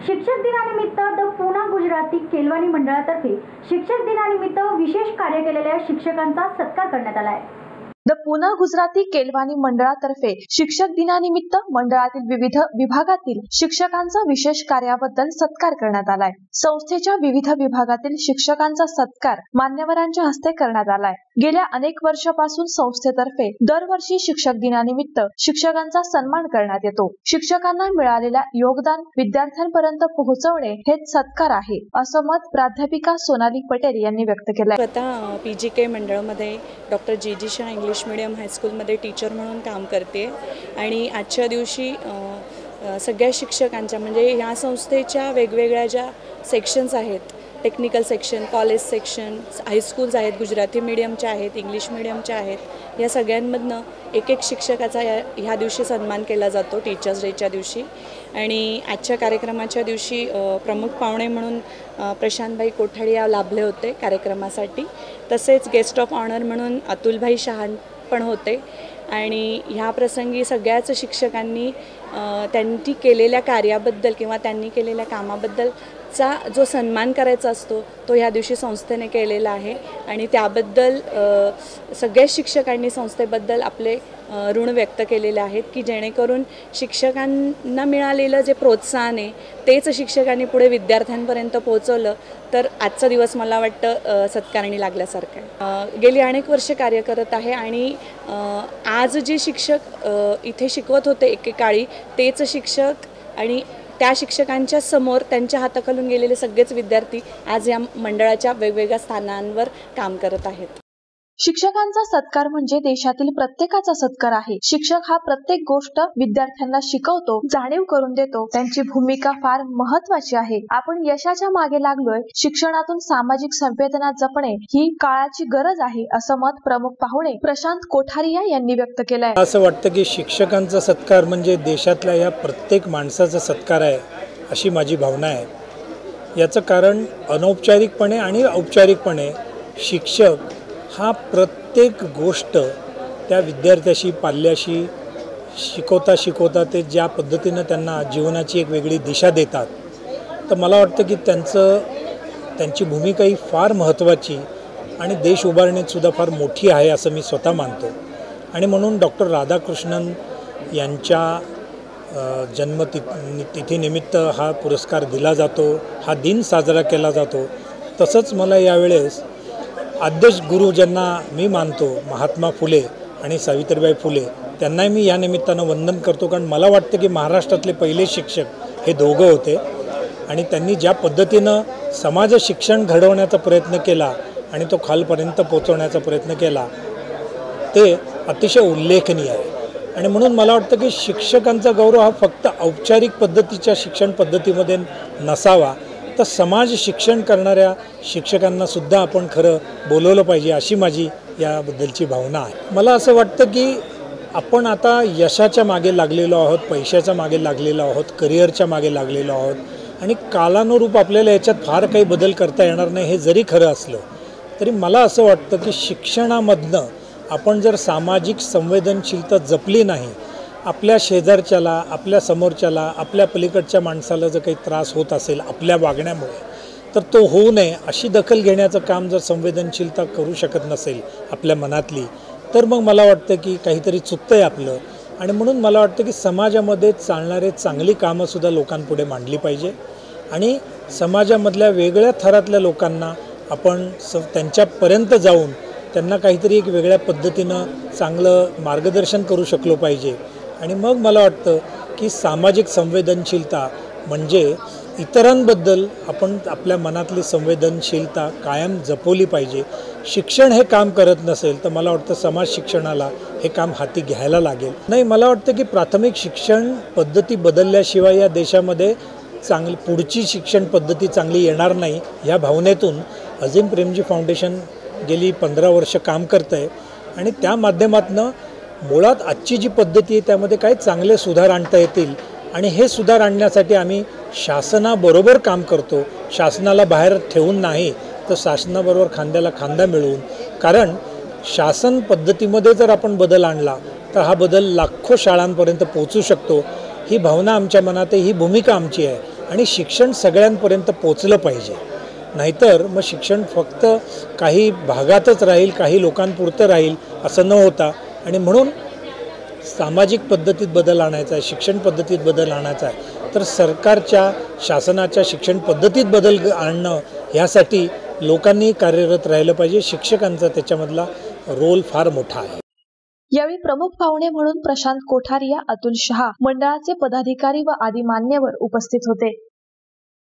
शिक्षक दिनानिमित्त द पूना गुजराती केलवानी मंडळातर्फे शिक्षक दिनानिमित्त विशेष कार्य केलेल्या शिक्षकांचा सत्कार करण्यात आला आहे। द पूना गुजराती केलवानी मंडळातर्फे शिक्षक दिनानिमित्त मंडळातील विविध विभागातील शिक्षकांचा विशेष कार्याबद्दल सत्कार करण्यात आलाय। संस्थेच्या विविध विभागातील शिक्षकांचा सत्कार मान्यवरांच्या हस्ते करण्यात आलाय। गेल्या अनेक वर्षापासून संस्थेतर्फे दरवर्षी शिक्षक दिनानिमित्त शिक्षकांचा सन्मान करण्यात येतो। शिक्षकांना मिळालेला योगदान विद्यार्थ्यांपर्यंत पोहोचवणे हेच सत्कार आहे, असं मत प्राध्यापिका सोनाली पटेल यांनी व्यक्त केलंय। स्वतः पीजीके मंडळामध्ये डॉक्टर जी शाह इंग्लिश मीडियम हायस्कूलमध्ये टीचर म्हणून काम करते आणि आजच्या दिवशी सगळ्या शिक्षकांच्या म्हणजे ह्या संस्थेच्या वेगवेगळ्या ज्या सेक्शन्स आहेत, technical section, college section, high schools आहेत, गुजराती मीडियमच्या आहेत, इंग्लिश मीडियमच्या आहेत, या सगळ्यांमधनं एक एक शिक्षकाचा ह्या दिवशी सन्मान केला जातो टीचर्स डेच्या दिवशी। आणि आजच्या कार्यक्रमाच्या दिवशी प्रमुख पाहुणे म्हणून प्रशांतभाई कोठारी लाभले होते कार्यक्रमासाठी। तसेच गेस्ट ऑफ ऑनर म्हणून अतुलभाई शहान पण होते आणि ह्या प्रसंगी सगळ्याच शिक्षकांनी त्यांनी केलेल्या कार्याबद्दल किंवा त्यांनी केलेल्या कामाबद्दलचा जो सन्मान करायचा असतो तो ह्या दिवशी संस्थेने केलेला आहे आणि त्याबद्दल सगळ्या शिक्षकांनी संस्थेबद्दल आपले ऋण व्यक्त केलेले आहेत की जेणेकरून शिक्षकांना मिळालेलं जे प्रोत्साहन आहे तेच शिक्षकांनी पुढे विद्यार्थ्यांपर्यंत पोहोचवलं तर आजचा दिवस मला वाटतं सत्कारणी लागल्यासारखं आहे। गेली अनेक वर्ष कार्य करत आहे आणि आज जे शिक्षक इथे शिकवत होते एकेकाळी तेच शिक्षक आणि त्या शिक्षकांच्या समोर त्यांच्या हाताखालून गेलेले सगळेच विद्यार्थी आज या मंडळाच्या वेगवेगळ्या स्थानांवर काम करत आहेत। शिक्षकांचा सत्कार म्हणजे देशातील प्रत्येकाचा सत्कार आहे। शिक्षक हा प्रत्येक गोष्ट विद्यार्थ्यांना शिकवतो, जाणीव करून देतो। त्यांची भूमिका फार महत्वाची आहे। आपण यशाच्या मागे लागलोय। शिक्षणातून सामाजिक संवेदना जपणे ही काळाची गरज आहे, असं मत प्रमुख पाहुणे प्रशांत कोठारिया यांनी व्यक्त केलंय। असं वाटतं की शिक्षकांचा सत्कार म्हणजे देशातल्या या प्रत्येक माणसाचा सत्कार आहे, अशी माझी भावना आहे। याचं कारण अनौपचारिकपणे आणि औपचारिकपणे शिक्षक हा प्रत्येक गोष्ट त्या विद्यार्थ्याशी पाल्याशी शिकवता ते ज्या पद्धतीनं त्यांना जीवनाची एक वेगळी दिशा देतात, तर मला वाटतं की त्यांची भूमिका ही फार महत्त्वाची आणि देश उभारणीत सुद्धा फार मोठी आहे असं मी स्वतः मानतो। आणि म्हणून डॉक्टर राधाकृष्णन यांच्या जन्मतिथीनिमित्त हा पुरस्कार दिला जातो, हा दिन साजरा केला जातो। तसंच मला यावेळेस आद्यश गुरु ज्यांना मी मानतो, महात्मा फुले आणि सावित्रीबाई फुले, त्यांनाही मी या निमित्तानं वंदन करतो। कारण मला वाटतं की महाराष्ट्रातले पहिले शिक्षक हे दोघं होते आणि त्यांनी ज्या पद्धतीनं समाज शिक्षण घडवण्याचा प्रयत्न केला आणि तो खालपर्यंत पोहोचवण्याचा प्रयत्न केला ते अतिशय उल्लेखनीय आहे। आणि म्हणून मला वाटतं की शिक्षकांचा गौरव हा फक्त औपचारिक पद्धतीच्या शिक्षण पद्धतीमध्ये नसावा, तर समाज शिक्षण करणाऱ्या शिक्षकांना सुद्धा आपण खरं बोलवलं पाहिजे, अशी माझी याबद्दलची भावना आहे। मला असं वाटतं की आपण आता यशाच्या मागे लागलेलो आहोत, पैशाच्या मागे लागलेलो आहोत, करिअरच्या मागे लागलेलो आहोत आणि कालानुरूप आपल्याला याच्यात फार काही बदल करता येणार नाही हे जरी खरं असलं तरी मला असं वाटतं की शिक्षणामधनं आपण जर सामाजिक संवेदनशीलता जपली नाही, आपल्या शेजारच्याला, आपल्या समोरच्याला, आपल्या पलीकडच्या माणसाला जर काही त्रास होत असेल आपल्या वागण्यामुळे, तर तो होऊ नये अशी दखल घेण्याचं काम जर संवेदनशीलता करू शकत नसेल आपल्या मनातली, तर मग मला वाटतं की काहीतरी चुकतं आहे आपलं। आणि म्हणून मला वाटतं की समाजामध्ये चालणारे चांगली कामंसुद्धा लोकांपुढे मांडली पाहिजे आणि समाजामधल्या वेगळ्या थरातल्या लोकांना आपण त्यांच्यापर्यंत जाऊन त्यांना काहीतरी एक वेगळ्या पद्धतीनं चांगलं मार्गदर्शन करू शकलो पाहिजे। आणि मग मला वाटतं की सामाजिक संवेदनशीलता म्हणजे इतरांबद्दल आपण आपल्या मनातली संवेदनशीलता कायम जपवली पाहिजे। शिक्षण हे काम करत नसेल तर मला वाटतं समाज शिक्षणाला हे काम हाती घ्यायला लागेल। नाही, मला वाटतं की प्राथमिक शिक्षण पद्धती बदलल्याशिवाय या देशामध्ये पुढची शिक्षण पद्धती चांगली येणार नाही। ह्या भावनेतून अजीम प्रेमजी फाउंडेशन गेली 15 वर्ष काम करतं आहे आणि त्या माध्यमातून मुळात आजची जी पद्धती आहे त्यामध्ये काही चांगले सुधार आणता येतील आणि हे सुधार आणण्यासाठी आम्ही शासनाबरोबर काम करतो। शासनाला बाहेर ठेवून नाही, तर शासनाबरोबर खांद्याला खांदा मिळवून, कारण शासन पद्धतीमध्ये जर आपण बदल आणला तर हा बदल लाखो शाळांपर्यंत पोहोचू शकतो। ही भावना आमच्या मनात आहे, ही भूमिका आमची आहे आणि शिक्षण सगळ्यांपर्यंत पोचलं पाहिजे. नाहीतर मग शिक्षण फक्त काही भागातच राहील, काही लोकांपुरतं राहील असं न होता, आणि म्हणून सामाजिक पद्धतीत बदल आणायचा आहे, शिक्षण पद्धतीत बदल आणायचा आहे, तर सरकारच्या शासनाच्या शिक्षण पद्धतीत बदल आणणं ह्यासाठी लोकांनी कार्यरत राहिलं पाहिजे. शिक्षकांचा त्याच्यामधला रोल फार मोठा आहे. यावेळी प्रमुख पाहुणे म्हणून प्रशांत कोठारिया, अतुल शहा, मंडळाचे पदाधिकारी व आदी मान्यवर उपस्थित होते.